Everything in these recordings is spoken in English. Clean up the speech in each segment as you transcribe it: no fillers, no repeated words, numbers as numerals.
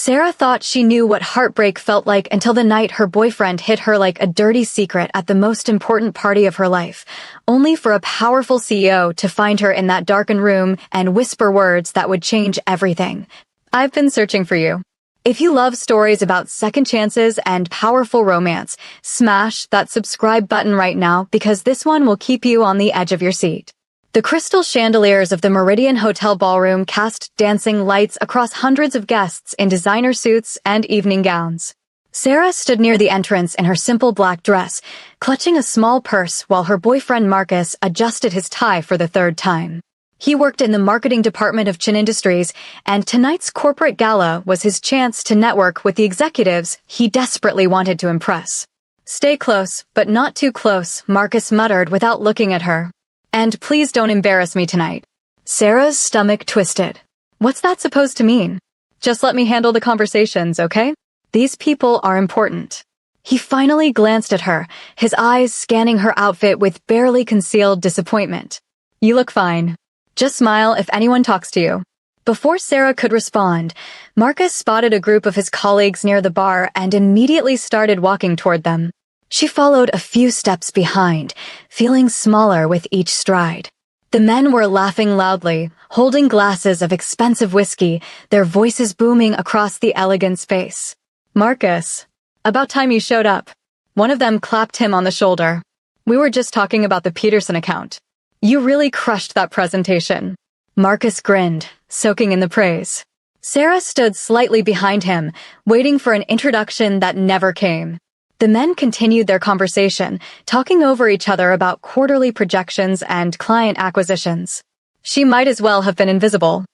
Sarah thought she knew what heartbreak felt like until the night her boyfriend hid her like a dirty secret at the most important party of her life, only for a powerful CEO to find her in that darkened room and whisper words that would change everything. I've been searching for you. If you love stories about second chances and powerful romance, smash that subscribe button right now because this one will keep you on the edge of your seat. The crystal chandeliers of the Meridian Hotel ballroom cast dancing lights across hundreds of guests in designer suits and evening gowns. Sarah stood near the entrance in her simple black dress, clutching a small purse while her boyfriend Marcus adjusted his tie for the third time. He worked in the marketing department of Chin Industries, and tonight's corporate gala was his chance to network with the executives he desperately wanted to impress. Stay close, but not too close, Marcus muttered without looking at her. And please don't embarrass me tonight. Sarah's stomach twisted. What's that supposed to mean? Just let me handle the conversations, okay? These people are important. He finally glanced at her, his eyes scanning her outfit with barely concealed disappointment. You look fine. Just smile if anyone talks to you. Before Sarah could respond, Marcus spotted a group of his colleagues near the bar and immediately started walking toward them. She followed a few steps behind, feeling smaller with each stride. The men were laughing loudly, holding glasses of expensive whiskey, their voices booming across the elegant space. Marcus, about time you showed up. One of them clapped him on the shoulder. We were just talking about the Peterson account. You really crushed that presentation. Marcus grinned, soaking in the praise. Sarah stood slightly behind him, waiting for an introduction that never came. The men continued their conversation, talking over each other about quarterly projections and client acquisitions. She might as well have been invisible.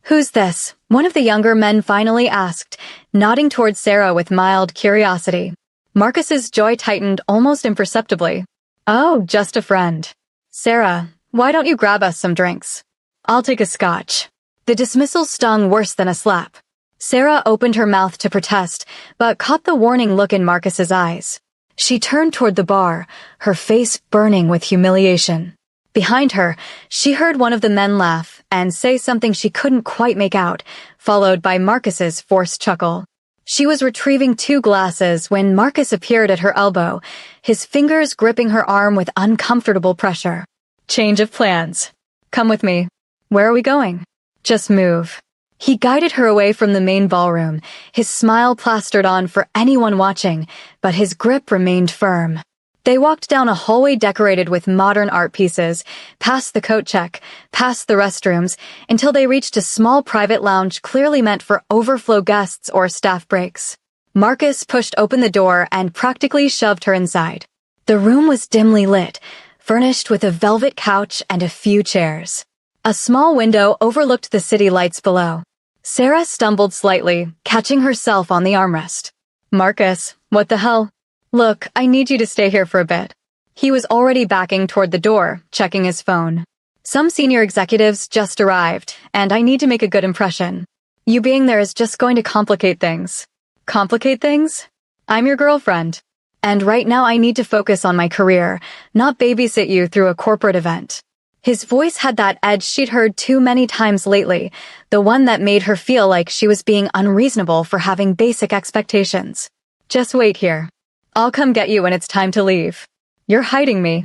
Who's this? One of the younger men finally asked, nodding towards Sarah with mild curiosity. Marcus's jaw tightened almost imperceptibly. Oh, just a friend. Sarah, why don't you grab us some drinks? I'll take a scotch. The dismissal stung worse than a slap. Sarah opened her mouth to protest, but caught the warning look in Marcus's eyes. She turned toward the bar, her face burning with humiliation. Behind her, she heard one of the men laugh and say something she couldn't quite make out, followed by Marcus's forced chuckle. She was retrieving 2 glasses when Marcus appeared at her elbow, his fingers gripping her arm with uncomfortable pressure. Change of plans. Come with me. Where are we going? Just move. He guided her away from the main ballroom, his smile plastered on for anyone watching, but his grip remained firm. They walked down a hallway decorated with modern art pieces, past the coat check, past the restrooms, until they reached a small private lounge clearly meant for overflow guests or staff breaks. Marcus pushed open the door and practically shoved her inside. The room was dimly lit, furnished with a velvet couch and a few chairs. A small window overlooked the city lights below. Sarah stumbled slightly, catching herself on the armrest. Marcus, what the hell? Look, I need you to stay here for a bit. He was already backing toward the door, checking his phone. Some senior executives just arrived, and I need to make a good impression. You being there is just going to complicate things. Complicate things? I'm your girlfriend. And right now I need to focus on my career, not babysit you through a corporate event. His voice had that edge she'd heard too many times lately, the one that made her feel like she was being unreasonable for having basic expectations. Just wait here. I'll come get you when it's time to leave. You're hiding me.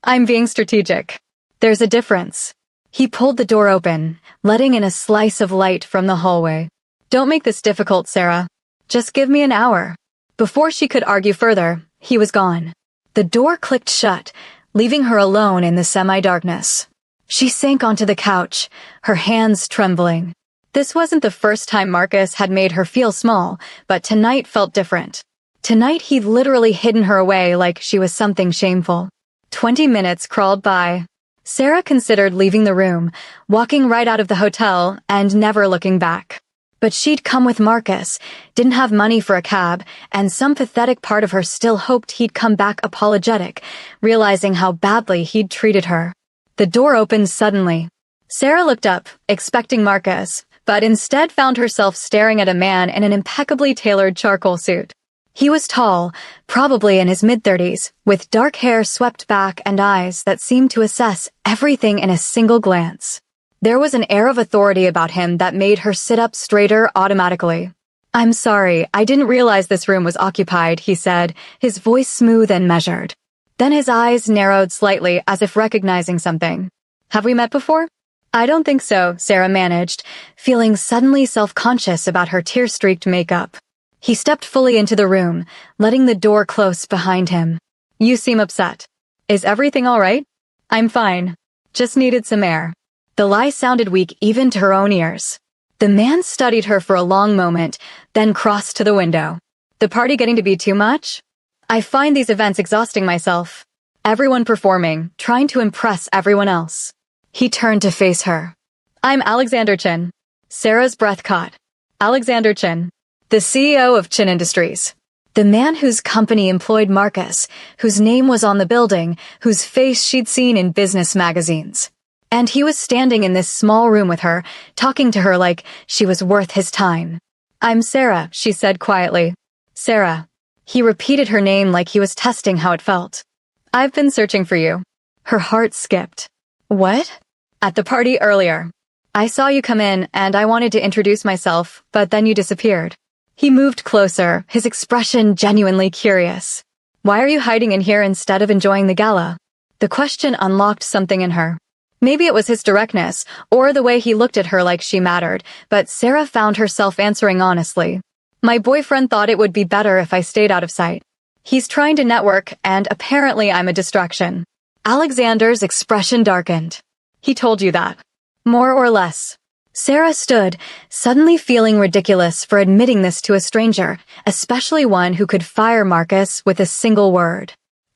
I'm being strategic. There's a difference. He pulled the door open, letting in a slice of light from the hallway. Don't make this difficult, Sarah. Just give me an hour. Before she could argue further, he was gone. The door clicked shut, leaving her alone in the semi-darkness. She sank onto the couch, her hands trembling. This wasn't the first time Marcus had made her feel small, but tonight felt different. Tonight he'd literally hidden her away like she was something shameful. 20 minutes crawled by. Sarah considered leaving the room, walking right out of the hotel, and never looking back. But she'd come with Marcus, didn't have money for a cab, and some pathetic part of her still hoped he'd come back apologetic, realizing how badly he'd treated her. The door opened suddenly. Sarah looked up, expecting Marcus, but instead found herself staring at a man in an impeccably tailored charcoal suit. He was tall, probably in his mid-30s, with dark hair swept back and eyes that seemed to assess everything in a single glance. There was an air of authority about him that made her sit up straighter automatically. I'm sorry, I didn't realize this room was occupied, he said, his voice smooth and measured. Then his eyes narrowed slightly as if recognizing something. Have we met before? I don't think so, Sarah managed, feeling suddenly self-conscious about her tear-streaked makeup. He stepped fully into the room, letting the door close behind him. You seem upset. Is everything all right? I'm fine. Just needed some air. The lie sounded weak even to her own ears. The man studied her for a long moment, then crossed to the window. The party getting to be too much? I find these events exhausting myself. Everyone performing, trying to impress everyone else. He turned to face her. I'm Alexander Chin. Sarah's breath caught. Alexander Chin, the CEO of Chin Industries. The man whose company employed Marcus, whose name was on the building, whose face she'd seen in business magazines. And he was standing in this small room with her, talking to her like she was worth his time. I'm Sarah, she said quietly. Sarah. He repeated her name like he was testing how it felt. I've been searching for you. Her heart skipped. What? At the party earlier. I saw you come in and I wanted to introduce myself, but then you disappeared. He moved closer, his expression genuinely curious. Why are you hiding in here instead of enjoying the gala? The question unlocked something in her. Maybe it was his directness, or the way he looked at her like she mattered, but Sarah found herself answering honestly. My boyfriend thought it would be better if I stayed out of sight. He's trying to network, and apparently I'm a distraction. Alexander's expression darkened. He told you that. More or less. Sarah stood, suddenly feeling ridiculous for admitting this to a stranger, especially one who could fire Marcus with a single word.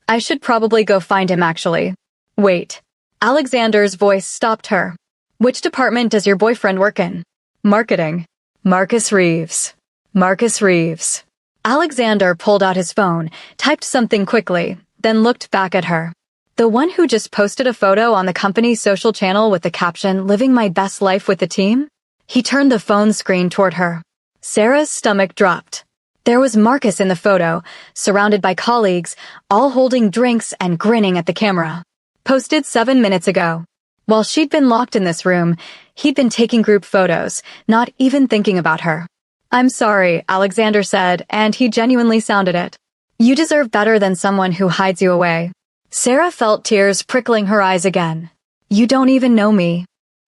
I should probably go find him actually. Wait. Alexander's voice stopped her. Which department does your boyfriend work in? Marketing. Marcus Reeves. Marcus Reeves. Alexander pulled out his phone, typed something quickly, then looked back at her. The one who just posted a photo on the company's social channel with the caption, "Living my best life with the team?" He turned the phone screen toward her. Sarah's stomach dropped. There was Marcus in the photo, surrounded by colleagues, all holding drinks and grinning at the camera. Posted 7 minutes ago. While she'd been locked in this room, he'd been taking group photos, not even thinking about her. I'm sorry, Alexander said, and he genuinely sounded it. You deserve better than someone who hides you away. Sarah felt tears prickling her eyes again. You don't even know me.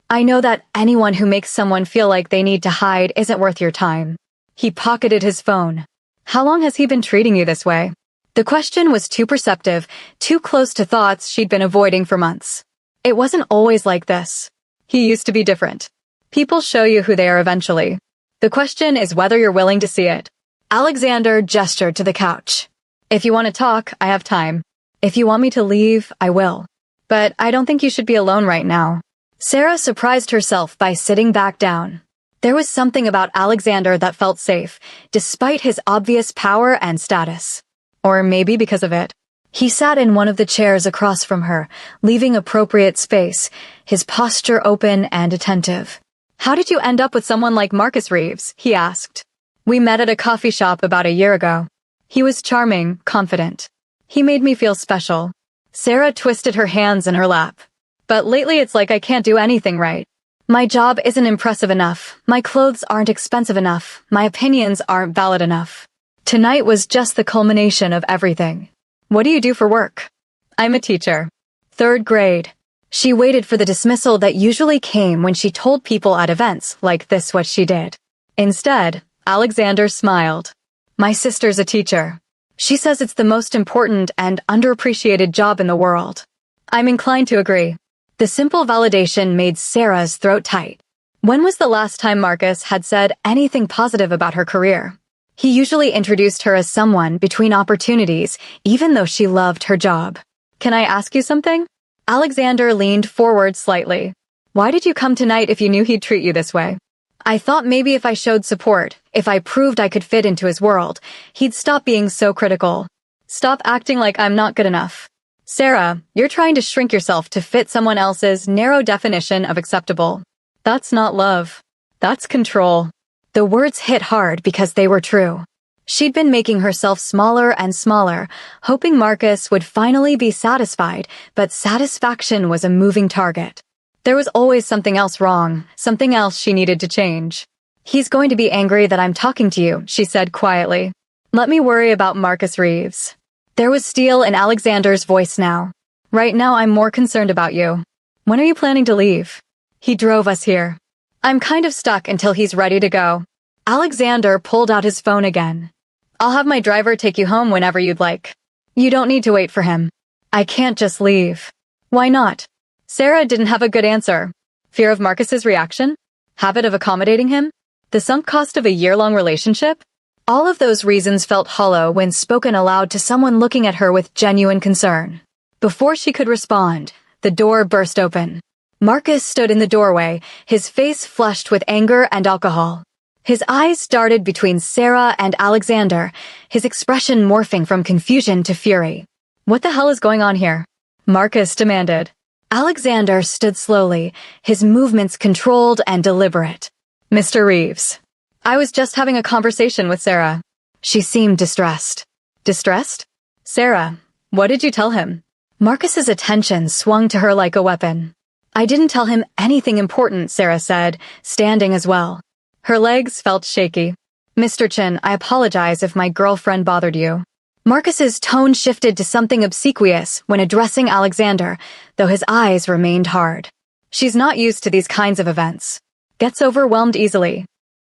I know that anyone who makes someone feel like they need to hide isn't worth your time. He pocketed his phone. How long has he been treating you this way? The question was too perceptive, too close to thoughts she'd been avoiding for months. It wasn't always like this. He used to be different. People show you who they are eventually. The question is whether you're willing to see it. Alexander gestured to the couch. If you want to talk, I have time. If you want me to leave, I will. But I don't think you should be alone right now. Sarah surprised herself by sitting back down. There was something about Alexander that felt safe, despite his obvious power and status. Or maybe because of it. He sat in one of the chairs across from her, leaving appropriate space, his posture open and attentive. How did you end up with someone like Marcus Reeves? He asked. We met at a coffee shop about a year ago. He was charming, confident. He made me feel special. Sarah twisted her hands in her lap. But lately it's like I can't do anything right. My job isn't impressive enough. My clothes aren't expensive enough. My opinions aren't valid enough. Tonight was just the culmination of everything. What do you do for work? I'm a teacher. 3rd grade. She waited for the dismissal that usually came when she told people at events like this what she did. Instead, Alexander smiled. My sister's a teacher. She says it's the most important and underappreciated job in the world. I'm inclined to agree. The simple validation made Sarah's throat tight. When was the last time Marcus had said anything positive about her career? He usually introduced her as someone between opportunities, even though she loved her job. Can I ask you something? Alexander leaned forward slightly. Why did you come tonight if you knew he'd treat you this way? I thought maybe if I showed support, if I proved I could fit into his world, he'd stop being so critical. Stop acting like I'm not good enough. Sarah, you're trying to shrink yourself to fit someone else's narrow definition of acceptable. That's not love. That's control. The words hit hard because they were true. She'd been making herself smaller and smaller, hoping Marcus would finally be satisfied, but satisfaction was a moving target. There was always something else wrong, something else she needed to change. He's going to be angry that I'm talking to you, she said quietly. Let me worry about Marcus Reeves. There was steel in Alexander's voice now. Right now I'm more concerned about you. When are you planning to leave? He drove us here. I'm kind of stuck until he's ready to go. Alexander pulled out his phone again. I'll have my driver take you home whenever you'd like. You don't need to wait for him. I can't just leave. Why not? Sarah didn't have a good answer. Fear of Marcus's reaction? Habit of accommodating him? The sunk cost of a year-long relationship? All of those reasons felt hollow when spoken aloud to someone looking at her with genuine concern. Before she could respond, the door burst open. Marcus stood in the doorway, his face flushed with anger and alcohol. His eyes darted between Sarah and Alexander, his expression morphing from confusion to fury. What the hell is going on here? Marcus demanded. Alexander stood slowly, his movements controlled and deliberate. Mr. Reeves. I was just having a conversation with Sarah. She seemed distressed. Distressed? Sarah, what did you tell him? Marcus's attention swung to her like a weapon. I didn't tell him anything important, Sarah said, standing as well. Her legs felt shaky. Mr. Chin, I apologize if my girlfriend bothered you. Marcus's tone shifted to something obsequious when addressing Alexander, though his eyes remained hard. She's not used to these kinds of events. Gets overwhelmed easily.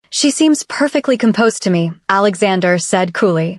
She seems perfectly composed to me, Alexander said coolly.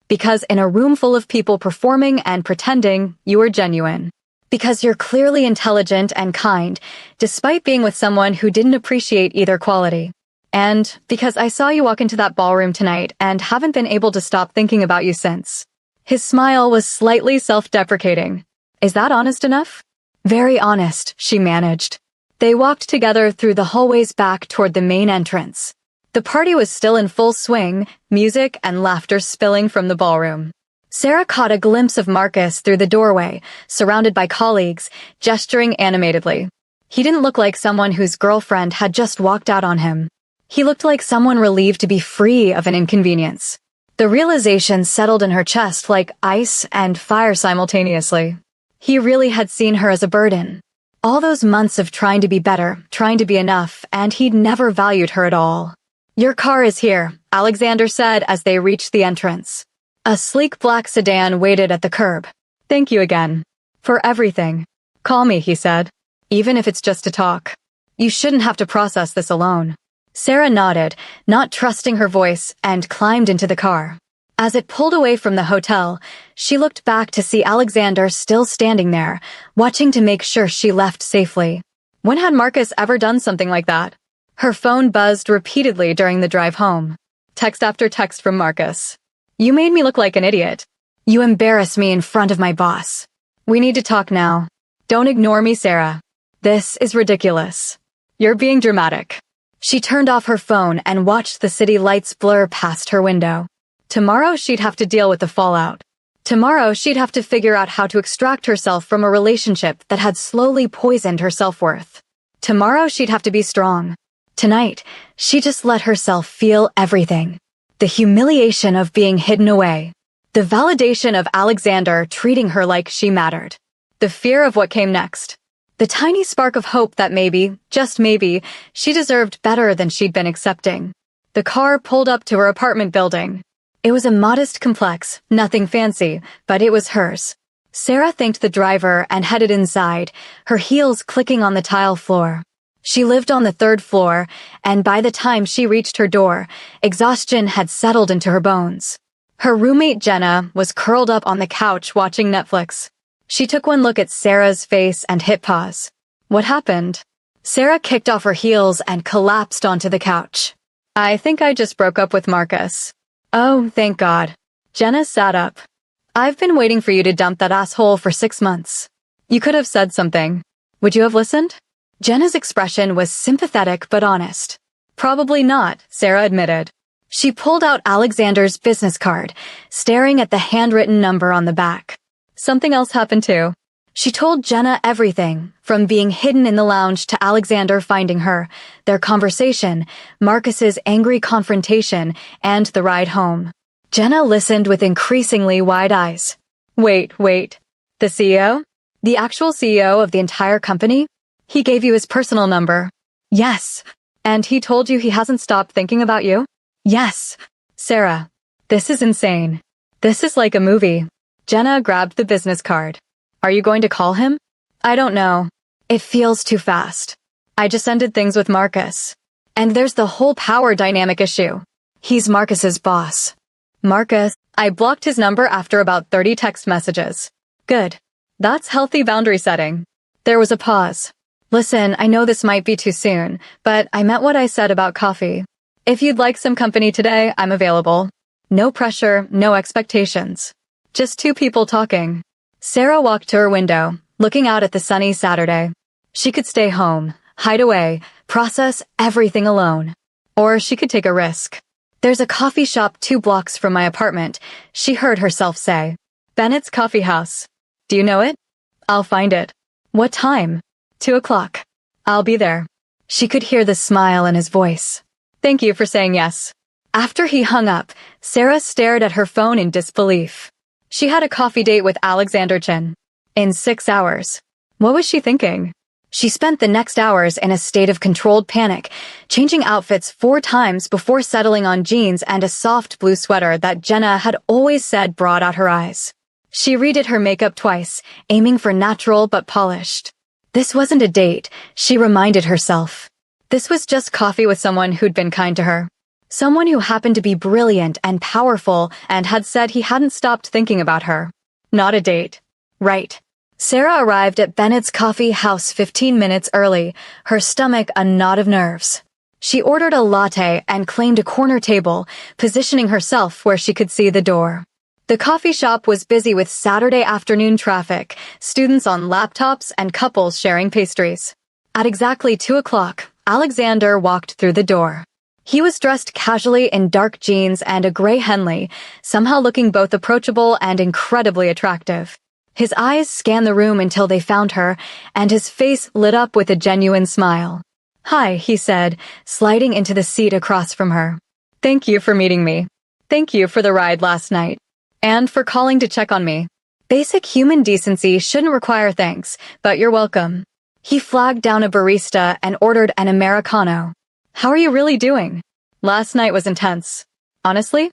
Because in a room full of people performing and pretending, you are genuine. Because you're clearly intelligent and kind, despite being with someone who didn't appreciate either quality. And because I saw you walk into that ballroom tonight and haven't been able to stop thinking about you since. His smile was slightly self-deprecating. Is that honest enough? Very honest, she managed. They walked together through the hallways back toward the main entrance. The party was still in full swing, music and laughter spilling from the ballroom. Sarah caught a glimpse of Marcus through the doorway, surrounded by colleagues, gesturing animatedly. He didn't look like someone whose girlfriend had just walked out on him. He looked like someone relieved to be free of an inconvenience. The realization settled in her chest like ice and fire simultaneously. He really had seen her as a burden. All those months of trying to be better, trying to be enough, and he'd never valued her at all. Your car is here, Alexander said as they reached the entrance. A sleek black sedan waited at the curb. Thank you again. For everything. Call me, he said. Even if it's just to talk. You shouldn't have to process this alone. Sarah nodded, not trusting her voice, and climbed into the car. As it pulled away from the hotel, she looked back to see Alexander still standing there, watching to make sure she left safely. When had Marcus ever done something like that? Her phone buzzed repeatedly during the drive home. Text after text from Marcus. You made me look like an idiot. You embarrass me in front of my boss. We need to talk now. Don't ignore me, Sarah. This is ridiculous. You're being dramatic. She turned off her phone and watched the city lights blur past her window. Tomorrow she'd have to deal with the fallout. Tomorrow she'd have to figure out how to extract herself from a relationship that had slowly poisoned her self-worth. Tomorrow she'd have to be strong. Tonight, she just let herself feel everything. The humiliation of being hidden away. The validation of Alexander treating her like she mattered. The fear of what came next. The tiny spark of hope that maybe, just maybe, she deserved better than she'd been accepting. The car pulled up to her apartment building. It was a modest complex, nothing fancy, but it was hers. Sarah thanked the driver and headed inside, her heels clicking on the tile floor. She lived on the third floor, and by the time she reached her door, exhaustion had settled into her bones. Her roommate Jenna was curled up on the couch watching Netflix. She took one look at Sarah's face and hit pause. What happened? Sarah kicked off her heels and collapsed onto the couch. I think I just broke up with Marcus. Oh, thank God. Jenna sat up. I've been waiting for you to dump that asshole for 6 months. You could have said something. Would you have listened? Jenna's expression was sympathetic but honest. Probably not, Sarah admitted. She pulled out Alexander's business card, staring at the handwritten number on the back. Something else happened too. She told Jenna everything, from being hidden in the lounge to Alexander finding her, their conversation, Marcus's angry confrontation, and the ride home. Jenna listened with increasingly wide eyes. Wait. The CEO? The actual CEO of the entire company? He gave you his personal number. Yes. And he told you he hasn't stopped thinking about you? Yes. Sarah, this is insane. This is like a movie. Jenna grabbed the business card. Are you going to call him? I don't know. It feels too fast. I just ended things with Marcus. And there's the whole power dynamic issue. He's Marcus's boss. Marcus, I blocked his number after about 30 text messages. Good. That's healthy boundary setting. There was a pause. Listen, I know this might be too soon, but I meant what I said about coffee. If you'd like some company today, I'm available. No pressure, no expectations. Just two people talking. Sarah walked to her window, looking out at the sunny Saturday. She could stay home, hide away, process everything alone. Or she could take a risk. There's a coffee shop 2 blocks from my apartment, she heard herself say. Bennett's Coffee House. Do you know it? I'll find it. What time? 2 o'clock. I'll be there. She could hear the smile in his voice. Thank you for saying yes. After he hung up, Sarah stared at her phone in disbelief. She had a coffee date with Alexander Chin. In 6 hours. What was she thinking? She spent the next hours in a state of controlled panic, changing outfits 4 times before settling on jeans and a soft blue sweater that Jenna had always said brought out her eyes. She redid her makeup twice, aiming for natural but polished. This wasn't a date, she reminded herself. This was just coffee with someone who'd been kind to her. Someone who happened to be brilliant and powerful and had said he hadn't stopped thinking about her. Not a date. Right. Sarah arrived at Bennett's Coffee House 15 minutes early, her stomach a knot of nerves. She ordered a latte and claimed a corner table, positioning herself where she could see the door. The coffee shop was busy with Saturday afternoon traffic, students on laptops and couples sharing pastries. At exactly 2 o'clock, Alexander walked through the door. He was dressed casually in dark jeans and a gray Henley, somehow looking both approachable and incredibly attractive. His eyes scanned the room until they found her, and his face lit up with a genuine smile. Hi, he said, sliding into the seat across from her. Thank you for meeting me. Thank you for the ride last night. And for calling to check on me. Basic human decency shouldn't require thanks, but you're welcome. He flagged down a barista and ordered an Americano. How are you really doing? Last night was intense. Honestly,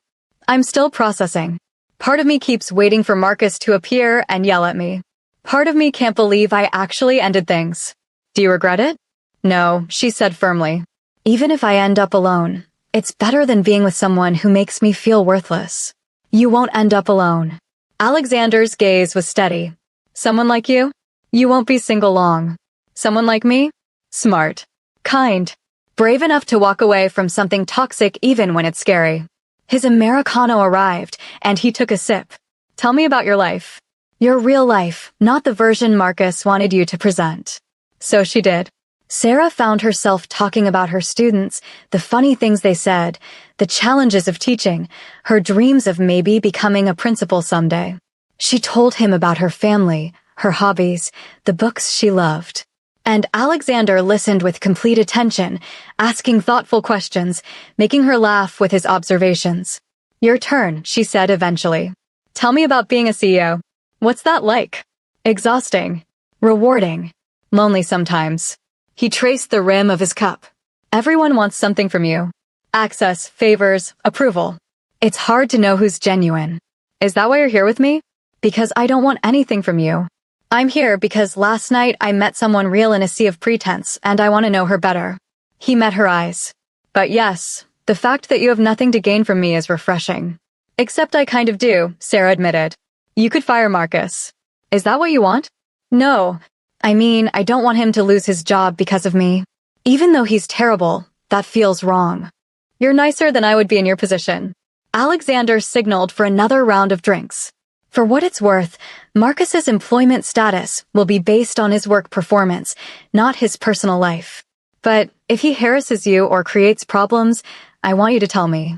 I'm still processing. Part of me keeps waiting for Marcus to appear and yell at me. Part of me can't believe I actually ended things. Do you regret it? No, she said firmly. Even if I end up alone, it's better than being with someone who makes me feel worthless. You won't end up alone. Alexander's gaze was steady. Someone like you? You won't be single long. Someone like me? Smart. Kind. Brave enough to walk away from something toxic even when it's scary. His Americano arrived, and he took a sip. Tell me about your life. Your real life, not the version Marcus wanted you to present. So she did. Sarah found herself talking about her students, the funny things they said, the challenges of teaching, her dreams of maybe becoming a principal someday. She told him about her family, her hobbies, the books she loved. And Alexander listened with complete attention, asking thoughtful questions, making her laugh with his observations. Your turn, she said eventually. Tell me about being a CEO. What's that like? Exhausting. Rewarding. Lonely sometimes. He traced the rim of his cup. Everyone wants something from you. Access, favors, approval. It's hard to know who's genuine. Is that why you're here with me? Because I don't want anything from you. I'm here because last night I met someone real in a sea of pretense, and I want to know her better. He met her eyes. But yes, the fact that you have nothing to gain from me is refreshing. Except I kind of do, Sarah admitted. You could fire Marcus. Is that what you want? No. I mean, I don't want him to lose his job because of me. Even though he's terrible, that feels wrong. You're nicer than I would be in your position. Alexander signaled for another round of drinks. For what it's worth, Marcus's employment status will be based on his work performance, not his personal life. But if he harasses you or creates problems, I want you to tell me.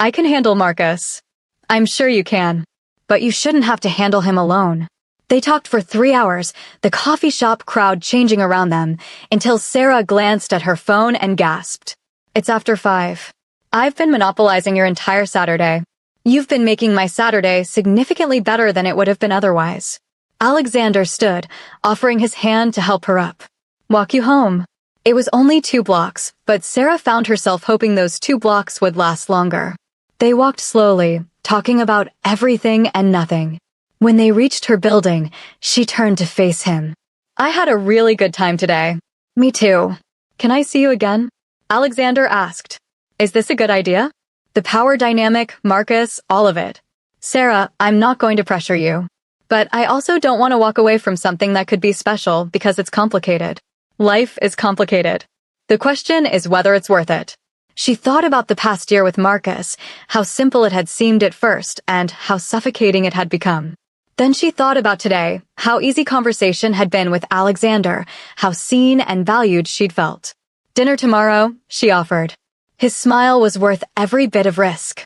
I can handle Marcus. I'm sure you can. But you shouldn't have to handle him alone. They talked for 3 hours, the coffee shop crowd changing around them, until Sarah glanced at her phone and gasped. It's after 5. I've been monopolizing your entire Saturday. You've been making my Saturday significantly better than it would have been otherwise. Alexander stood, offering his hand to help her up. Walk you home. It was only 2 blocks, but Sarah found herself hoping those 2 blocks would last longer. They walked slowly, talking about everything and nothing. When they reached her building, she turned to face him. I had a really good time today. Me too. Can I see you again? Alexander asked. Is this a good idea? The power dynamic, Marcus, all of it. Sarah, I'm not going to pressure you. But I also don't want to walk away from something that could be special because it's complicated. Life is complicated. The question is whether it's worth it. She thought about the past year with Marcus, how simple it had seemed at first and how suffocating it had become. Then she thought about today, how easy conversation had been with Alexander, how seen and valued she'd felt. Dinner tomorrow, she offered. His smile was worth every bit of risk.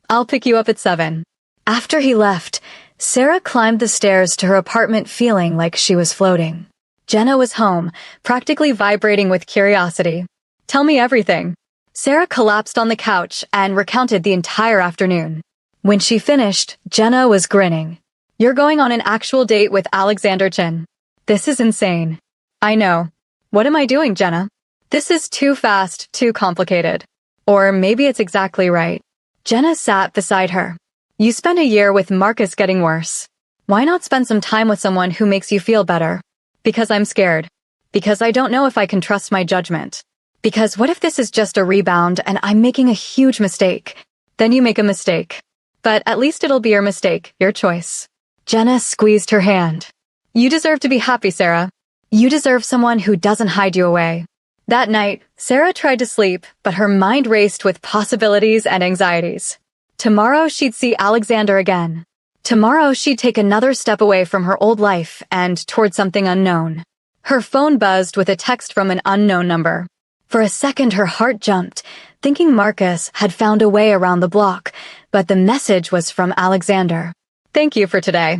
I'll pick you up at 7. After he left, Sarah climbed the stairs to her apartment feeling like she was floating. Jenna was home, practically vibrating with curiosity. Tell me everything. Sarah collapsed on the couch and recounted the entire afternoon. When she finished, Jenna was grinning. You're going on an actual date with Alexander Chin. This is insane. I know. What am I doing, Jenna? This is too fast, too complicated. Or maybe it's exactly right. Jenna sat beside her. You spent a year with Marcus getting worse. Why not spend some time with someone who makes you feel better? Because I'm scared. Because I don't know if I can trust my judgment. Because what if this is just a rebound and I'm making a huge mistake? Then you make a mistake. But at least it'll be your mistake, your choice. Jenna squeezed her hand. You deserve to be happy, Sarah. You deserve someone who doesn't hide you away. That night, Sarah tried to sleep, but her mind raced with possibilities and anxieties. Tomorrow she'd see Alexander again. Tomorrow she'd take another step away from her old life and toward something unknown. Her phone buzzed with a text from an unknown number. For a second her heart jumped, thinking Marcus had found a way around the block, but the message was from Alexander. Thank you for today.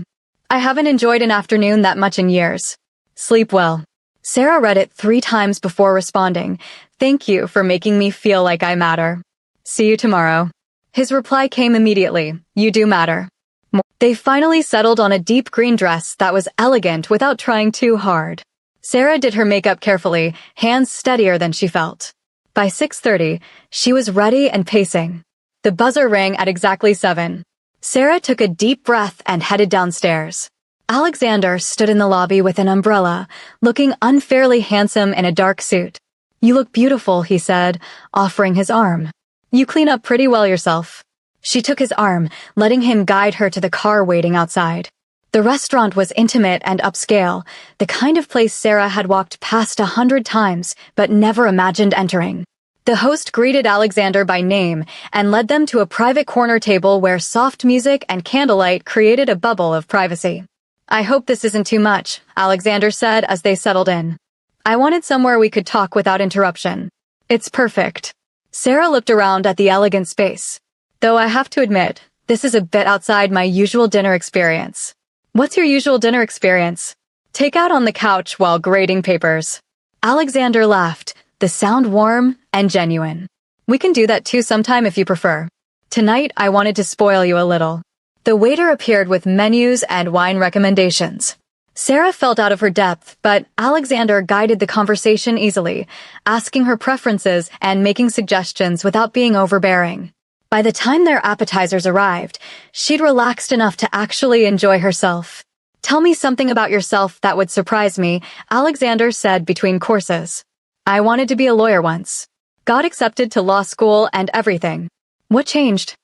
I haven't enjoyed an afternoon that much in years. Sleep well. Sarah read it 3 times before responding. Thank you for making me feel like I matter. See you tomorrow. His reply came immediately. You do matter. They finally settled on a deep green dress that was elegant without trying too hard. Sarah did her makeup carefully, hands steadier than she felt. By 6:30, she was ready and pacing. The buzzer rang at exactly 7. Sarah took a deep breath and headed downstairs. Alexander stood in the lobby with an umbrella, looking unfairly handsome in a dark suit. You look beautiful, he said, offering his arm. You clean up pretty well yourself. She took his arm, letting him guide her to the car waiting outside. The restaurant was intimate and upscale, the kind of place Sarah had walked past 100 times but never imagined entering. The host greeted Alexander by name and led them to a private corner table where soft music and candlelight created a bubble of privacy. I hope this isn't too much, Alexander said as they settled in. I wanted somewhere we could talk without interruption. It's perfect. Sarah looked around at the elegant space. Though I have to admit, this is a bit outside my usual dinner experience. What's your usual dinner experience? Take out on the couch while grading papers. Alexander laughed, the sound warm and genuine. We can do that too sometime if you prefer. Tonight, I wanted to spoil you a little. The waiter appeared with menus and wine recommendations. Sarah felt out of her depth, but Alexander guided the conversation easily, asking her preferences and making suggestions without being overbearing. By the time their appetizers arrived, she'd relaxed enough to actually enjoy herself. Tell me something about yourself that would surprise me, Alexander said between courses. I wanted to be a lawyer once. Got accepted to law school and everything. What changed?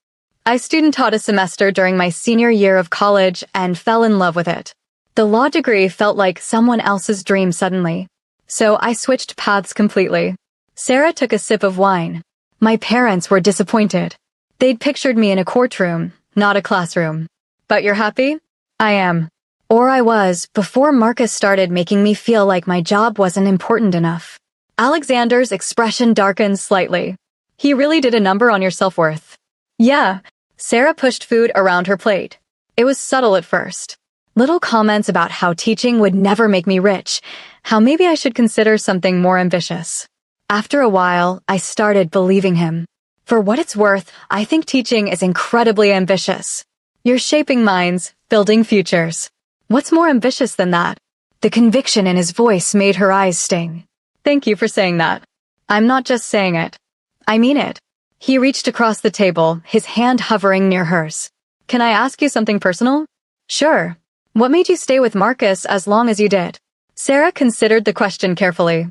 I student taught a semester during my senior year of college and fell in love with it. The law degree felt like someone else's dream suddenly. So I switched paths completely. Sarah took a sip of wine. My parents were disappointed. They'd pictured me in a courtroom, not a classroom. But you're happy? I am. Or I was, before Marcus started making me feel like my job wasn't important enough. Alexander's expression darkened slightly. He really did a number on your self-worth. Yeah. Sarah pushed food around her plate. It was subtle at first. Little comments about how teaching would never make me rich, how maybe I should consider something more ambitious. After a while, I started believing him. For what it's worth, I think teaching is incredibly ambitious. You're shaping minds, building futures. What's more ambitious than that? The conviction in his voice made her eyes sting. Thank you for saying that. I'm not just saying it. I mean it. He reached across the table, his hand hovering near hers. Can I ask you something personal? Sure. What made you stay with Marcus as long as you did? Sarah considered the question carefully.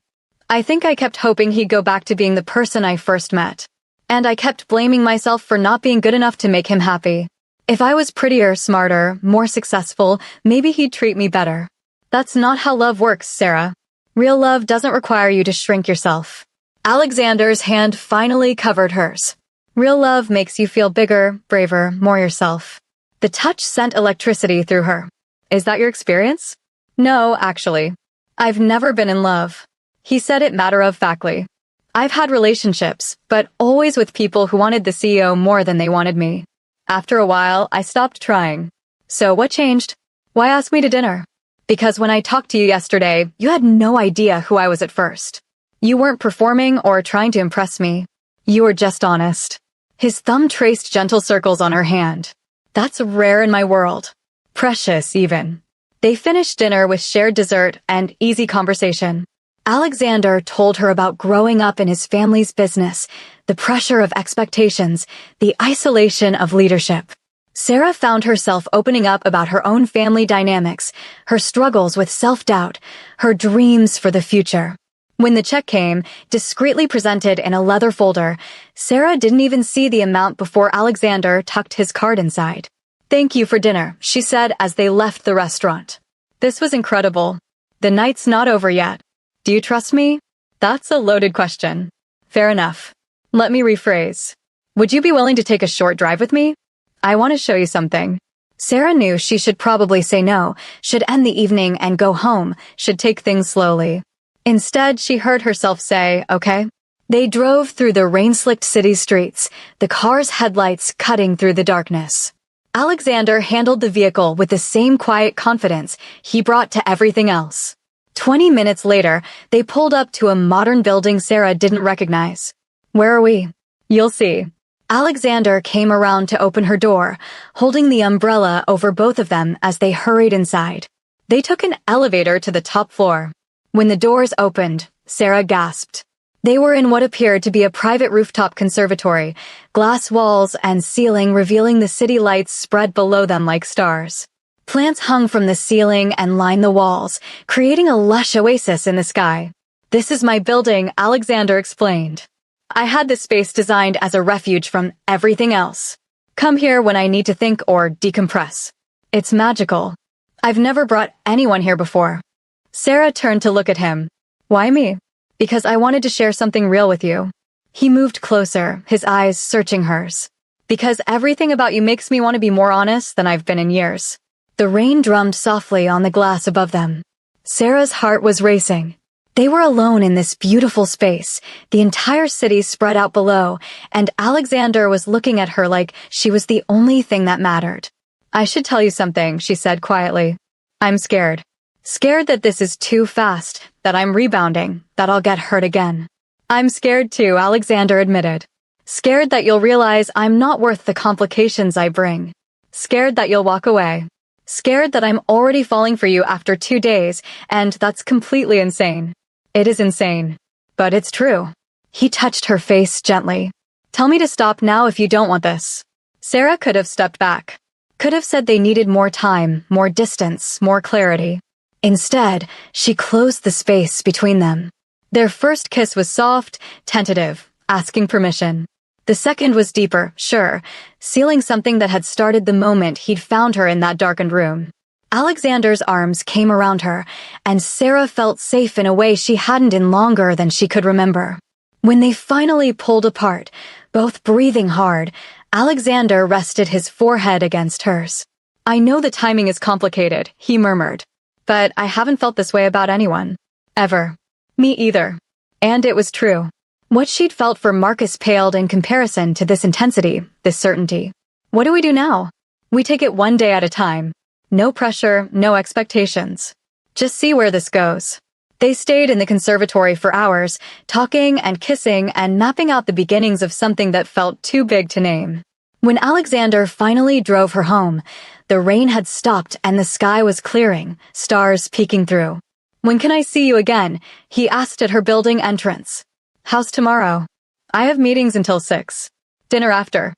I think I kept hoping he'd go back to being the person I first met. And I kept blaming myself for not being good enough to make him happy. If I was prettier, smarter, more successful, maybe he'd treat me better. That's not how love works, Sarah. Real love doesn't require you to shrink yourself. Alexander's hand finally covered hers. Real love makes you feel bigger, braver, more yourself. The touch sent electricity through her. Is that your experience? No, actually. I've never been in love. He said it matter-of-factly. I've had relationships, but always with people who wanted the CEO more than they wanted me. After a while, I stopped trying. So what changed? Why ask me to dinner? Because when I talked to you yesterday, you had no idea who I was at first. You weren't performing or trying to impress me. You were just honest. His thumb traced gentle circles on her hand. That's rare in my world. Precious, even. They finished dinner with shared dessert and easy conversation. Alexander told her about growing up in his family's business, the pressure of expectations, the isolation of leadership. Sarah found herself opening up about her own family dynamics, her struggles with self-doubt, her dreams for the future. When the check came, discreetly presented in a leather folder, Sarah didn't even see the amount before Alexander tucked his card inside. Thank you for dinner, she said as they left the restaurant. This was incredible. The night's not over yet. Do you trust me? That's a loaded question. Fair enough. Let me rephrase. Would you be willing to take a short drive with me? I want to show you something. Sarah knew she should probably say no, should end the evening and go home, should take things slowly. Instead, she heard herself say, okay. They drove through the rain-slicked city streets, the car's headlights cutting through the darkness. Alexander handled the vehicle with the same quiet confidence he brought to everything else. 20 minutes later, they pulled up to a modern building Sarah didn't recognize. Where are we? You'll see. Alexander came around to open her door, holding the umbrella over both of them as they hurried inside. They took an elevator to the top floor. When the doors opened, Sarah gasped. They were in what appeared to be a private rooftop conservatory, glass walls and ceiling revealing the city lights spread below them like stars. Plants hung from the ceiling and lined the walls, creating a lush oasis in the sky. This is my building, Alexander explained. I had this space designed as a refuge from everything else. Come here when I need to think or decompress. It's magical. I've never brought anyone here before. Sarah turned to look at him. Why me? Because I wanted to share something real with you. He moved closer, his eyes searching hers. Because everything about you makes me want to be more honest than I've been in years. The rain drummed softly on the glass above them. Sarah's heart was racing. They were alone in this beautiful space, the entire city spread out below, and Alexander was looking at her like she was the only thing that mattered. I should tell you something, she said quietly. I'm scared. Scared that this is too fast, that I'm rebounding, that I'll get hurt again. I'm scared too, Alexander admitted. Scared that you'll realize I'm not worth the complications I bring. Scared that you'll walk away. Scared that I'm already falling for you after 2 days, and that's completely insane. It is insane. But it's true. He touched her face gently. Tell me to stop now if you don't want this. Sarah could have stepped back. Could have said they needed more time, more distance, more clarity. Instead, she closed the space between them. Their first kiss was soft, tentative, asking permission. The second was deeper, sure, sealing something that had started the moment he'd found her in that darkened room. Alexander's arms came around her, and Sarah felt safe in a way she hadn't in longer than she could remember. When they finally pulled apart, both breathing hard, Alexander rested his forehead against hers. I know the timing is complicated, he murmured. But I haven't felt this way about anyone. Ever. Me either. And it was true. What she'd felt for Marcus paled in comparison to this intensity, this certainty. What do we do now? We take it one day at a time. No pressure, no expectations. Just see where this goes. They stayed in the conservatory for hours, talking and kissing and mapping out the beginnings of something that felt too big to name. When Alexander finally drove her home, the rain had stopped and the sky was clearing, stars peeking through. When can I see you again? He asked at her building entrance. How's tomorrow? I have meetings until 6. Dinner after.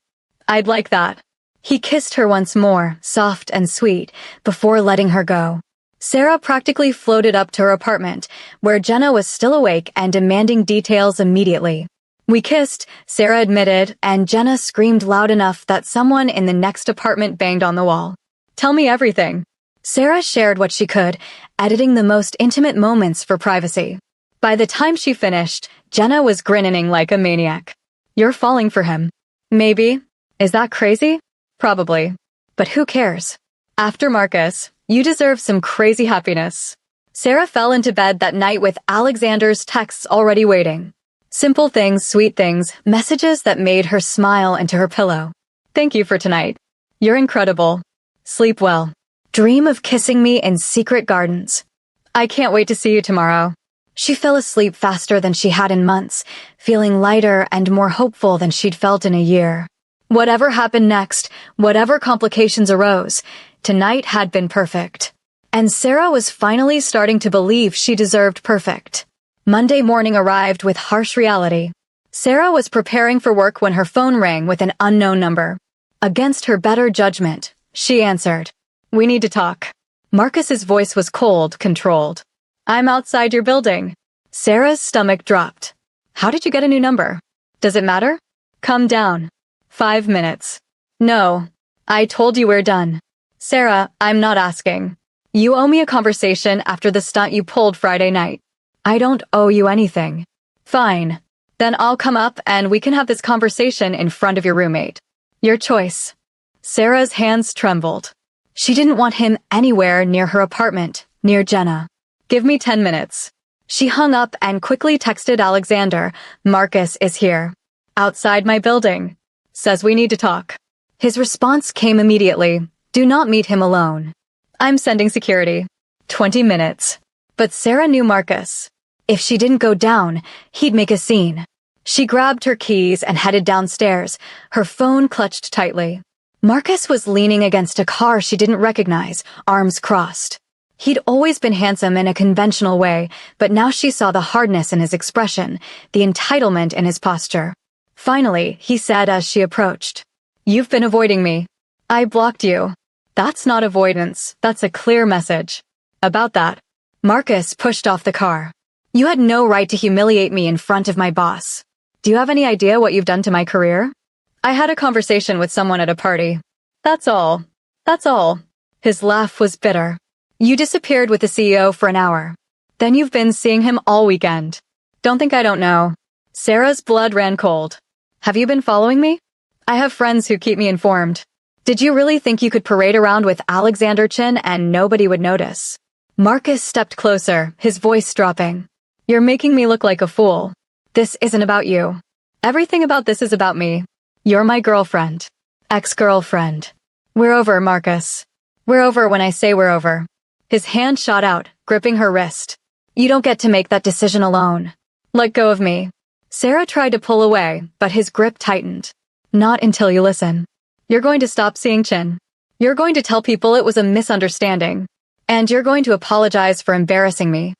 I'd like that. He kissed her once more, soft and sweet, before letting her go. Sarah practically floated up to her apartment, where Jenna was still awake and demanding details immediately. We kissed, Sarah admitted, and Jenna screamed loud enough that someone in the next apartment banged on the wall. Tell me everything. Sarah shared what she could, editing the most intimate moments for privacy. By the time she finished, Jenna was grinning like a maniac. You're falling for him. Maybe. Is that crazy? Probably. But who cares? After Marcus, you deserve some crazy happiness. Sarah fell into bed that night with Alexander's texts already waiting. Simple things, sweet things, messages that made her smile into her pillow. Thank you for tonight. You're incredible. Sleep well. Dream of kissing me in secret gardens. I can't wait to see you tomorrow. She fell asleep faster than she had in months, feeling lighter and more hopeful than she'd felt in a year. Whatever happened next, whatever complications arose, tonight had been perfect. And Sarah was finally starting to believe she deserved perfect. Monday morning arrived with harsh reality. Sarah was preparing for work when her phone rang with an unknown number. Against her better judgment, she answered. We need to talk. Marcus's voice was cold, controlled. I'm outside your building. Sarah's stomach dropped. How did you get a new number? Does it matter? Come down. 5 minutes. No. I told you we're done. Sarah, I'm not asking. You owe me a conversation after the stunt you pulled Friday night. I don't owe you anything. Fine. Then I'll come up and we can have this conversation in front of your roommate. Your choice. Sarah's hands trembled. She didn't want him anywhere near her apartment, near Jenna. Give me 10 minutes. She hung up and quickly texted Alexander, Marcus is here. Outside my building. Says we need to talk. His response came immediately. Do not meet him alone. I'm sending security. 20 minutes. But Sarah knew Marcus. If she didn't go down, he'd make a scene. She grabbed her keys and headed downstairs, her phone clutched tightly. Marcus was leaning against a car she didn't recognize, arms crossed. He'd always been handsome in a conventional way, but now she saw the hardness in his expression, the entitlement in his posture. Finally, he said as she approached. You've been avoiding me. I blocked you. That's not avoidance, that's a clear message. About that. Marcus pushed off the car. You had no right to humiliate me in front of my boss. Do you have any idea what you've done to my career? I had a conversation with someone at a party. That's all. That's all. His laugh was bitter. You disappeared with the CEO for an hour. Then you've been seeing him all weekend. Don't think I don't know. Sarah's blood ran cold. Have you been following me? I have friends who keep me informed. Did you really think you could parade around with Alexander Chin and nobody would notice? Marcus stepped closer, his voice dropping. You're making me look like a fool. This isn't about you. Everything about this is about me. You're my girlfriend. Ex-girlfriend. We're over, Marcus. We're over when I say we're over. His hand shot out, gripping her wrist. You don't get to make that decision alone. Let go of me. Sarah tried to pull away, but his grip tightened. Not until you listen. You're going to stop seeing Chin. You're going to tell people it was a misunderstanding. And you're going to apologize for embarrassing me.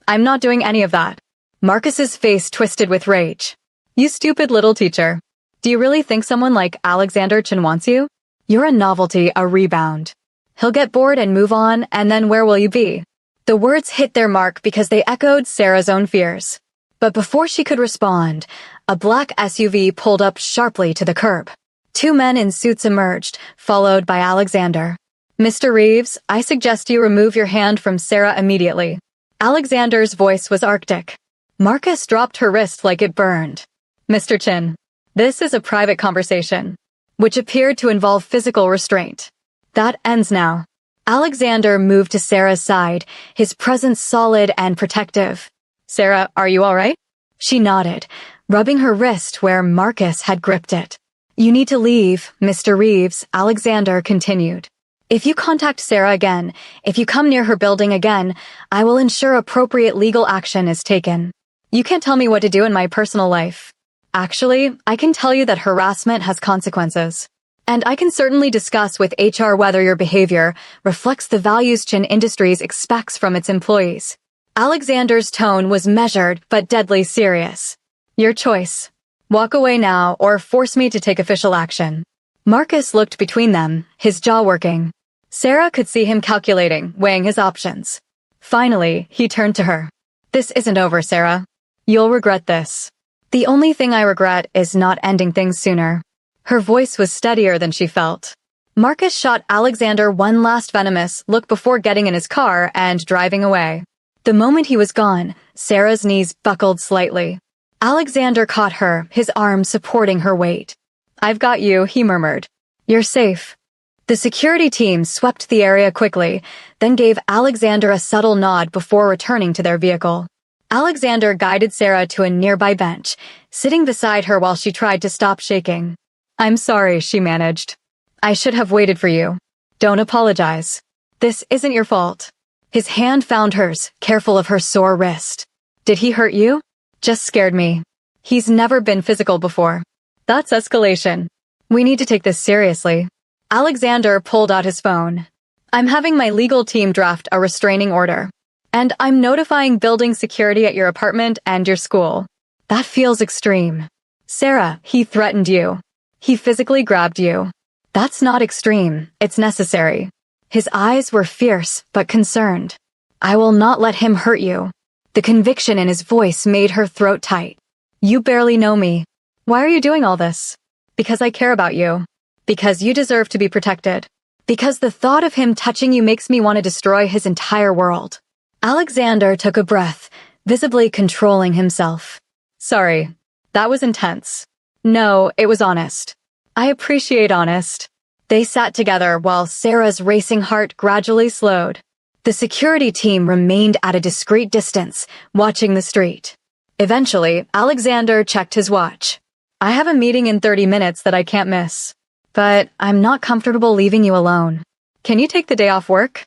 I'm not doing any of that. Marcus's face twisted with rage. You stupid little teacher. Do you really think someone like Alexander Chin wants you? You're a novelty, a rebound. He'll get bored and move on, and then where will you be? The words hit their mark because they echoed Sarah's own fears. But before she could respond, a black SUV pulled up sharply to the curb. 2 men in suits emerged, followed by Alexander. Mr. Reeves, I suggest you remove your hand from Sarah immediately. Alexander's voice was arctic. Marcus dropped her wrist like it burned. Mr. Chin, this is a private conversation, which appeared to involve physical restraint. That ends now. Alexander moved to Sarah's side, his presence solid and protective. Sarah, are you all right? She nodded, rubbing her wrist where Marcus had gripped it. You need to leave, Mr. Reeves, Alexander continued. If you contact Sarah again, if you come near her building again, I will ensure appropriate legal action is taken. You can't tell me what to do in my personal life. Actually, I can tell you that harassment has consequences. And I can certainly discuss with HR whether your behavior reflects the values Chin Industries expects from its employees. Alexander's tone was measured but deadly serious. Your choice. Walk away now or force me to take official action. Marcus looked between them, his jaw working. Sarah could see him calculating, weighing his options. Finally, he turned to her. This isn't over, Sarah. You'll regret this. The only thing I regret is not ending things sooner. Her voice was steadier than she felt. Marcus shot Alexander one last venomous look before getting in his car and driving away. The moment he was gone, Sarah's knees buckled slightly. Alexander caught her, his arm supporting her weight. I've got you, he murmured. You're safe. The security team swept the area quickly, then gave Alexander a subtle nod before returning to their vehicle. Alexander guided Sarah to a nearby bench, sitting beside her while she tried to stop shaking. I'm sorry, she managed. I should have waited for you. Don't apologize. This isn't your fault. His hand found hers, careful of her sore wrist. Did he hurt you? Just scared me. He's never been physical before. That's escalation. We need to take this seriously. Alexander pulled out his phone. I'm having my legal team draft a restraining order. And I'm notifying building security at your apartment and your school. That feels extreme. Sarah, he threatened you. He physically grabbed you. That's not extreme, it's necessary. His eyes were fierce but concerned. I will not let him hurt you. The conviction in his voice made her throat tight. You barely know me. Why are you doing all this? Because I care about you. Because you deserve to be protected. Because the thought of him touching you makes me want to destroy his entire world. Alexander took a breath, visibly controlling himself. Sorry, that was intense. No, it was honest. I appreciate honest. They sat together while Sarah's racing heart gradually slowed. The security team remained at a discreet distance, watching the street. Eventually, Alexander checked his watch. I have a meeting in 30 minutes that I can't miss. But I'm not comfortable leaving you alone. Can you take the day off work?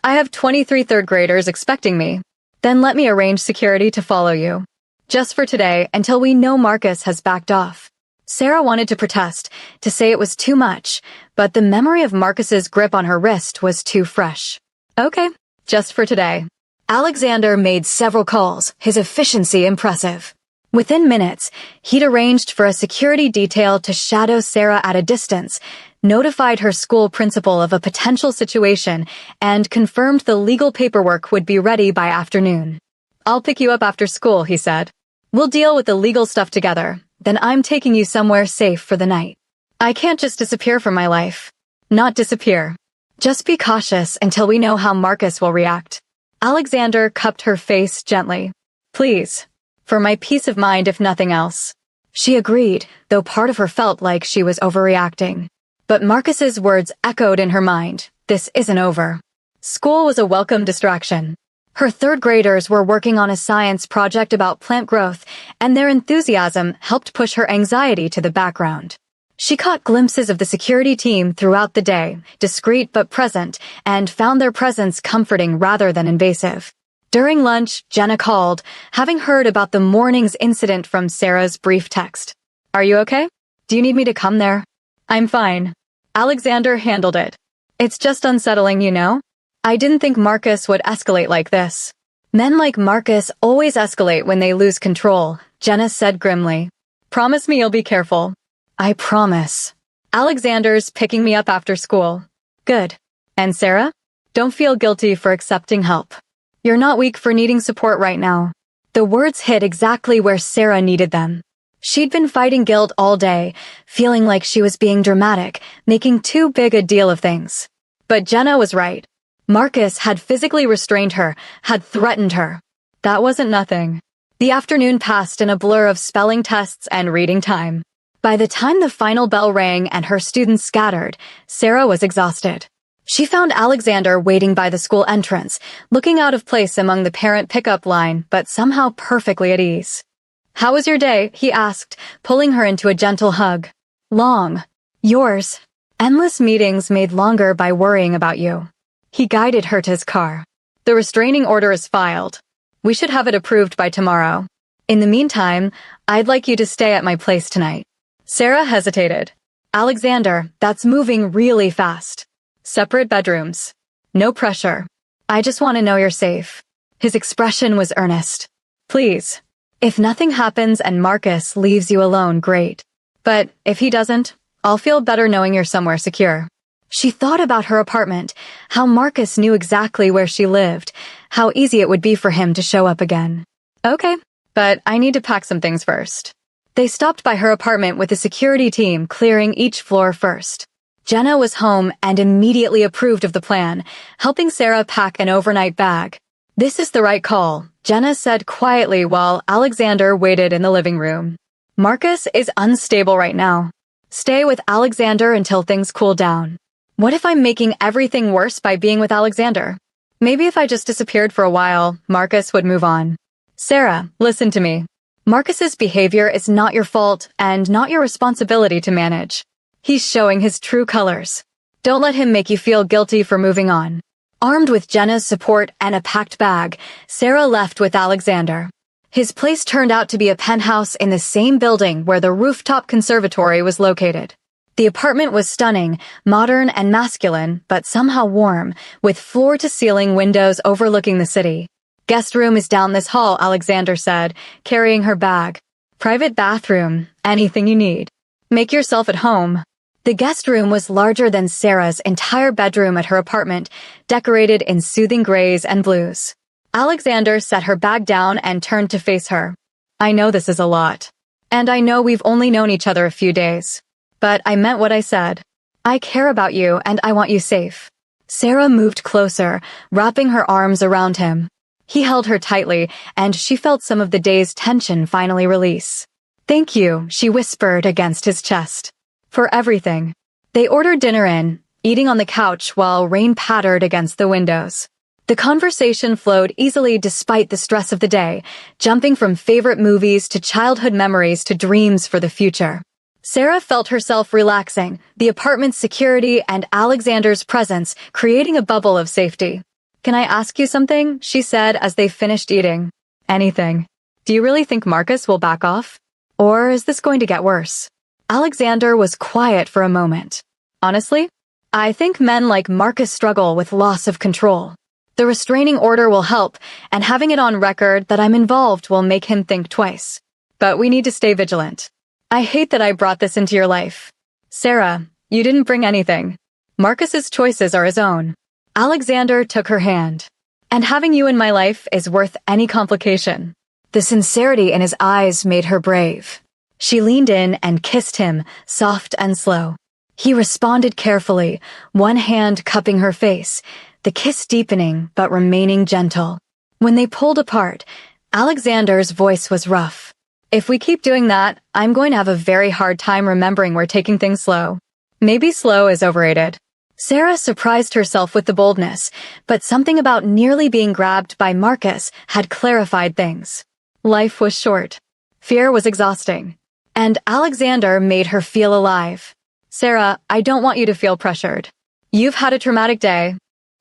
I have 23 third graders expecting me. Then let me arrange security to follow you. Just for today, until we know Marcus has backed off. Sarah wanted to protest, to say it was too much, but the memory of Marcus's grip on her wrist was too fresh. Okay, just for today. Alexander made several calls, his efficiency impressive. Within minutes, he'd arranged for a security detail to shadow Sarah at a distance, notified her school principal of a potential situation, and confirmed the legal paperwork would be ready by afternoon. I'll pick you up after school, he said. We'll deal with the legal stuff together. Then I'm taking you somewhere safe for the night. I can't just disappear from my life. Not disappear. Just be cautious until we know how Marcus will react. Alexander cupped her face gently. Please. For my peace of mind if nothing else. She agreed, though part of her felt like she was overreacting. But Marcus's words echoed in her mind. This isn't over. School was a welcome distraction. Her third graders were working on a science project about plant growth, and their enthusiasm helped push her anxiety to the background. She caught glimpses of the security team throughout the day, discreet but present, and found their presence comforting rather than invasive. During lunch, Jenna called, having heard about the morning's incident from Sarah's brief text. Are you okay? Do you need me to come there? I'm fine. Alexander handled it. It's just unsettling, you know? I didn't think Marcus would escalate like this. Men like Marcus always escalate when they lose control, Jenna said grimly. Promise me you'll be careful. I promise. Alexander's picking me up after school. Good. And Sarah? Don't feel guilty for accepting help. You're not weak for needing support right now. The words hit exactly where Sarah needed them. She'd been fighting guilt all day, feeling like she was being dramatic, making too big a deal of things. But Jenna was right. Marcus had physically restrained her, had threatened her. That wasn't nothing. The afternoon passed in a blur of spelling tests and reading time. By the time the final bell rang and her students scattered, Sarah was exhausted. She found Alexander waiting by the school entrance, looking out of place among the parent pickup line, but somehow perfectly at ease. How was your day? He asked, pulling her into a gentle hug. Long. Yours. Endless meetings made longer by worrying about you. He guided her to his car. The restraining order is filed. We should have it approved by tomorrow. In the meantime, I'd like you to stay at my place tonight. Sarah hesitated. Alexander, that's moving really fast. Separate bedrooms. No pressure. I just want to know you're safe. His expression was earnest. Please. If nothing happens and Marcus leaves you alone, great. But if he doesn't, I'll feel better knowing you're somewhere secure. She thought about her apartment, how Marcus knew exactly where she lived, how easy it would be for him to show up again. Okay, but I need to pack some things first. They stopped by her apartment with the security team clearing each floor first. Jenna was home and immediately approved of the plan, helping Sarah pack an overnight bag. This is the right call, Jenna said quietly while Alexander waited in the living room. Marcus is unstable right now. Stay with Alexander until things cool down. What if I'm making everything worse by being with Alexander? Maybe if I just disappeared for a while, Marcus would move on. Sarah, listen to me. Marcus's behavior is not your fault and not your responsibility to manage. He's showing his true colors. Don't let him make you feel guilty for moving on. Armed with Jenna's support and a packed bag, Sarah left with Alexander. His place turned out to be a penthouse in the same building where the rooftop conservatory was located. The apartment was stunning, modern and masculine, but somehow warm, with floor-to-ceiling windows overlooking the city. Guest room is down this hall, Alexander said, carrying her bag. Private bathroom, anything you need. Make yourself at home. The guest room was larger than Sarah's entire bedroom at her apartment, decorated in soothing grays and blues. Alexander set her bag down and turned to face her. I know this is a lot. And I know we've only known each other a few days. But I meant what I said. I care about you and I want you safe. Sarah moved closer, wrapping her arms around him. He held her tightly, and she felt some of the day's tension finally release. Thank you, she whispered against his chest. For everything. They ordered dinner in, eating on the couch while rain pattered against the windows. The conversation flowed easily despite the stress of the day, jumping from favorite movies to childhood memories to dreams for the future. Sarah felt herself relaxing, the apartment's security and Alexander's presence creating a bubble of safety. Can I ask you something? She said as they finished eating. Anything. Do you really think Marcus will back off? Or is this going to get worse? Alexander was quiet for a moment. Honestly, I think men like Marcus struggle with loss of control. The restraining order will help, and having it on record that I'm involved will make him think twice. But we need to stay vigilant. I hate that I brought this into your life. Sarah, you didn't bring anything. Marcus's choices are his own. Alexander took her hand. And having you in my life is worth any complication. The sincerity in his eyes made her brave. She leaned in and kissed him, soft and slow. He responded carefully, one hand cupping her face, the kiss deepening but remaining gentle. When they pulled apart, Alexander's voice was rough. If we keep doing that, I'm going to have a very hard time remembering we're taking things slow. Maybe slow is overrated. Sarah surprised herself with the boldness, but something about nearly being grabbed by Marcus had clarified things. Life was short. Fear was exhausting. And Alexander made her feel alive. Sarah, I don't want you to feel pressured. You've had a traumatic day.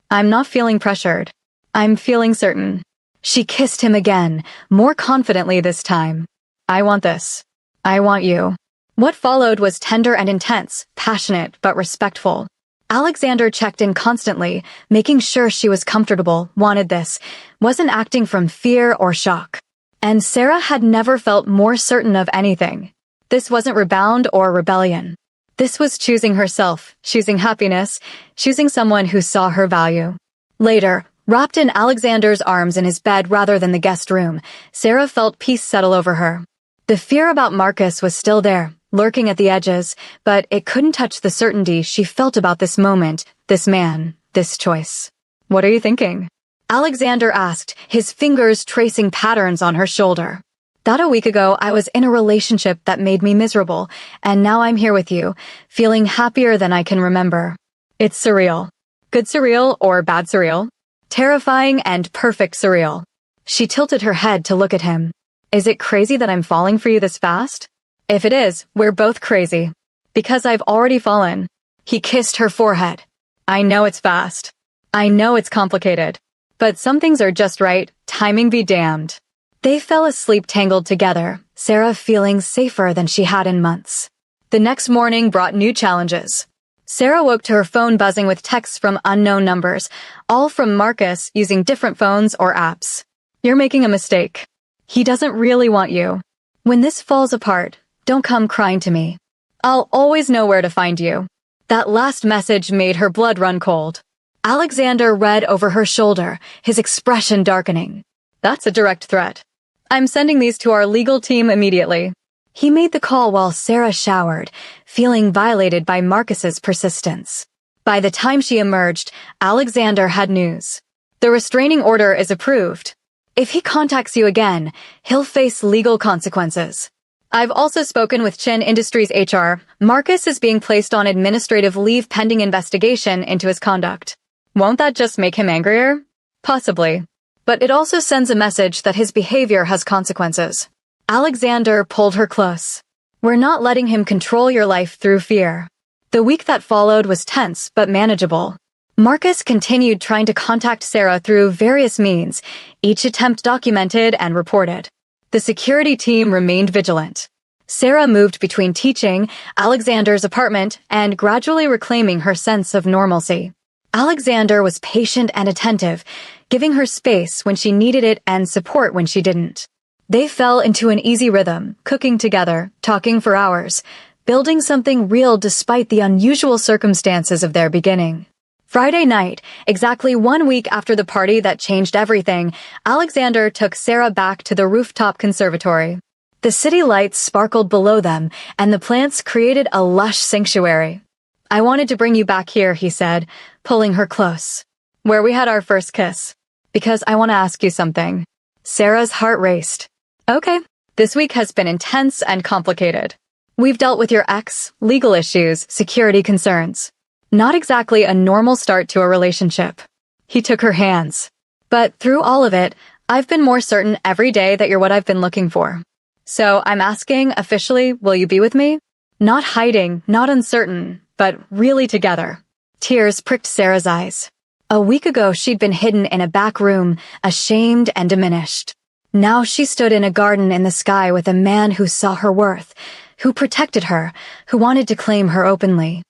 I'm not feeling pressured. I'm feeling certain. She kissed him again, more confidently this time. I want this. I want you. What followed was tender and intense, passionate but respectful. Alexander checked in constantly, making sure she was comfortable, wanted this, wasn't acting from fear or shock. And Sarah had never felt more certain of anything. This wasn't rebound or rebellion. This was choosing herself, choosing happiness, choosing someone who saw her value. Later, wrapped in Alexander's arms in his bed rather than the guest room, Sarah felt peace settle over her. The fear about Marcus was still there, lurking at the edges, but it couldn't touch the certainty she felt about this moment, this man, this choice. What are you thinking? Alexander asked, his fingers tracing patterns on her shoulder. That a week ago, I was in a relationship that made me miserable, and now I'm here with you, feeling happier than I can remember. It's surreal. Good surreal or bad surreal? Terrifying and perfect surreal. She tilted her head to look at him. Is it crazy that I'm falling for you this fast? If it is, we're both crazy. Because I've already fallen. He kissed her forehead. I know it's fast. I know it's complicated. But some things are just right, timing be damned. They fell asleep tangled together, Sarah feeling safer than she had in months. The next morning brought new challenges. Sarah woke to her phone buzzing with texts from unknown numbers, all from Marcus using different phones or apps. You're making a mistake. He doesn't really want you. When this falls apart, don't come crying to me. I'll always know where to find you. That last message made her blood run cold. Alexander read over her shoulder, his expression darkening. That's a direct threat. I'm sending these to our legal team immediately. He made the call while Sarah showered, feeling violated by Marcus's persistence. By the time she emerged, Alexander had news. The restraining order is approved. If he contacts you again, he'll face legal consequences. I've also spoken with Chin Industries HR. Marcus is being placed on administrative leave pending investigation into his conduct. Won't that just make him angrier? Possibly. But it also sends a message that his behavior has consequences. Alexander pulled her close. We're not letting him control your life through fear. The week that followed was tense but manageable. Marcus continued trying to contact Sarah through various means, each attempt documented and reported. The security team remained vigilant. Sarah moved between teaching, Alexander's apartment, and gradually reclaiming her sense of normalcy. Alexander was patient and attentive, giving her space when she needed it and support when she didn't. They fell into an easy rhythm, cooking together, talking for hours, building something real despite the unusual circumstances of their beginning. Friday night, exactly 1 week after the party that changed everything, Alexander took Sarah back to the rooftop conservatory. The city lights sparkled below them, and the plants created a lush sanctuary. I wanted to bring you back here, he said, pulling her close. Where we had our first kiss. Because I want to ask you something. Sarah's heart raced. Okay. This week has been intense and complicated. We've dealt with your ex, legal issues, security concerns. Not exactly a normal start to a relationship. He took her hands. But through all of it, I've been more certain every day that you're what I've been looking for. So I'm asking, officially, will you be with me? Not hiding, not uncertain, but really together. Tears pricked Sarah's eyes. A week ago, she'd been hidden in a back room, ashamed and diminished. Now she stood in a garden in the sky with a man who saw her worth, who protected her, who wanted to claim her openly.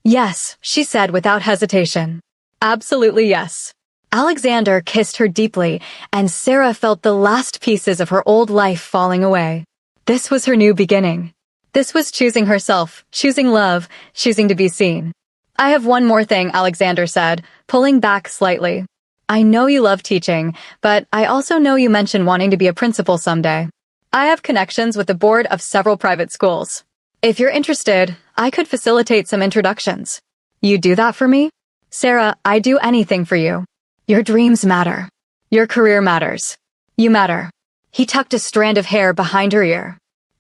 Yes, she said without hesitation. Absolutely yes. Alexander kissed her deeply, and Sarah felt the last pieces of her old life falling away. This was her new beginning. This was choosing herself, choosing love, choosing to be seen. I have one more thing, Alexander said, pulling back slightly. I know you love teaching, but I also know you mentioned wanting to be a principal someday. I have connections with the board of several private schools. If you're interested, I could facilitate some introductions. You do that for me? Sarah, I'd do anything for you. Your dreams matter. Your career matters. You matter. He tucked a strand of hair behind her ear.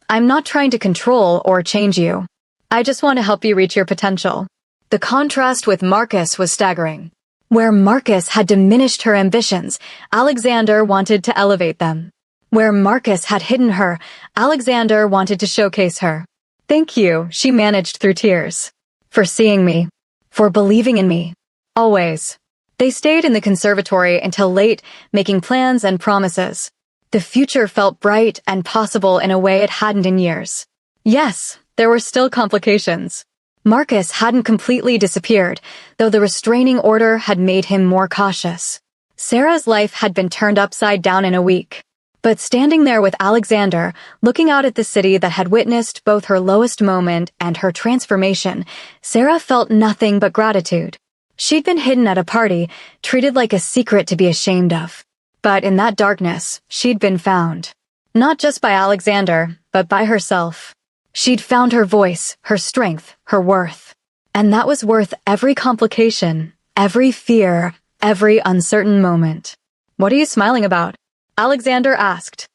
I'm not trying to control or change you. I just want to help you reach your potential. The contrast with Marcus was staggering. Where Marcus had diminished her ambitions, Alexander wanted to elevate them. Where Marcus had hidden her, Alexander wanted to showcase her. Thank you, she managed through tears. For seeing me. For believing in me. Always. They stayed in the conservatory until late, making plans and promises. The future felt bright and possible in a way it hadn't in years. Yes, there were still complications. Marcus hadn't completely disappeared, though the restraining order had made him more cautious. Sarah's life had been turned upside down in a week. But standing there with Alexander, looking out at the city that had witnessed both her lowest moment and her transformation, Sarah felt nothing but gratitude. She'd been hidden at a party, treated like a secret to be ashamed of. But in that darkness, she'd been found. Not just by Alexander, but by herself. She'd found her voice, her strength, her worth. And that was worth every complication, every fear, every uncertain moment. What are you smiling about? Alexander asked.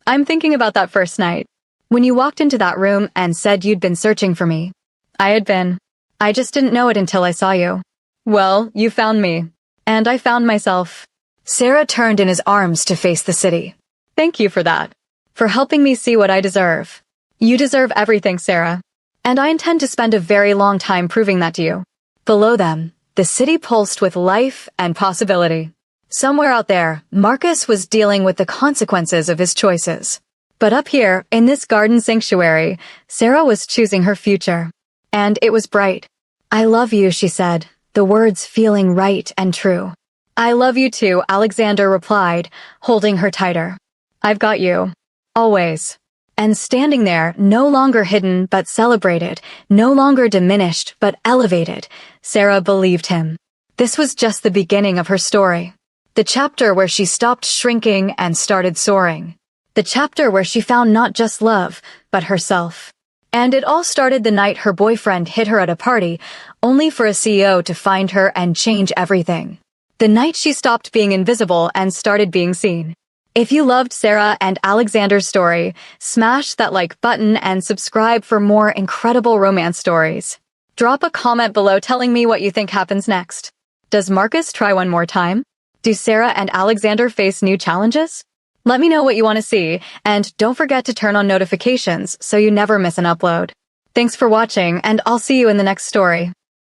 I'm thinking about that first night. When you walked into that room and said you'd been searching for me. I had been. I just didn't know it until I saw you. Well, you found me. And I found myself. Sarah turned in his arms to face the city. Thank you for that. For helping me see what I deserve. You deserve everything, Sarah. And I intend to spend a very long time proving that to you. Below them, the city pulsed with life and possibility. Somewhere out there, Marcus was dealing with the consequences of his choices. But up here, in this garden sanctuary, Sarah was choosing her future. And it was bright. I love you, she said, the words feeling right and true. I love you too, Alexander replied, holding her tighter. I've got you. Always. And standing there, no longer hidden but celebrated, no longer diminished but elevated, Sarah believed him. This was just the beginning of her story. The chapter where she stopped shrinking and started soaring. The chapter where she found not just love, but herself. And it all started the night her boyfriend hit her at a party, only for a CEO to find her and change everything. The night she stopped being invisible and started being seen. If you loved Sarah and Alexander's story, smash that like button and subscribe for more incredible romance stories. Drop a comment below telling me what you think happens next. Does Marcus try one more time? Do Sarah and Alexander face new challenges? Let me know what you want to see, and don't forget to turn on notifications so you never miss an upload. Thanks for watching, and I'll see you in the next story.